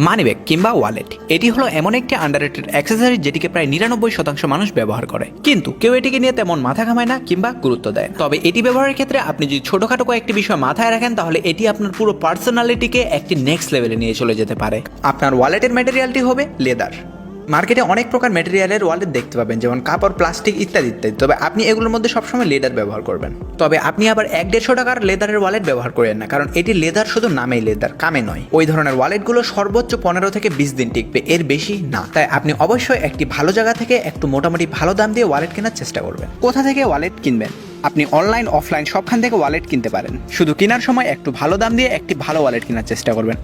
Money bag কিংবা wallet এটি হলো এমন একটি আন্ডাররেটেড অ্যাক্সেসরি যেটিকে প্রায় 99% মানুষ ব্যবহার করে, কিন্তু কেউ এটিকে নিয়ে তেমন মাথা ঘামায় না কিংবা গুরুত্ব দেয় না। তবে এটি ব্যবহারের ক্ষেত্রে আপনি যদি ছোটখাটো কয়েকটি বিষয় মাথায় রাখেন তাহলে এটি আপনার পুরো পার্সোনালিটিকে একটি নেক্সট লেভেলে নিয়ে চলে যেতে পারে। আপনার ওয়ালেটের ম্যাটেরিয়ালটি হবে লেদার। মার্কেটে অনেক প্রকার ম্যাটেরিয়ালের ওয়ালেট দেখতে পাবেন, যেমন কাপড়, প্লাস্টিক ইত্যাদি ইত্যাদি। তবে আপনি এগুলোর মধ্যে সবসময় লেদার ব্যবহার করবেন। তবে আপনি আবার 1-150 টাকার লেদারের ওয়ালেট ব্যবহার করেন না, কারণ এটি লেদার শুধু নামেই লেদার, কামে নয়। ওই ধরনের ওয়ালেটগুলো সর্বোচ্চ 15 থেকে 20 দিন টিকবে, এর বেশি না। তাই আপনি অবশ্যই একটি ভালো জায়গা থেকে একটু মোটামুটি ভালো দাম দিয়ে ওয়ালেট কেনার চেষ্টা করবেন। কোথা থেকে ওয়ালেট কিনবেন? আপনি অনলাইন অফলাইন সবখান থেকে ওয়ালেট কিনতে পারেন। শুধু কেনার সময় একটু ভালো দাম দিয়ে একটি ভালো ওয়ালেট কেনার চেষ্টা করবেন।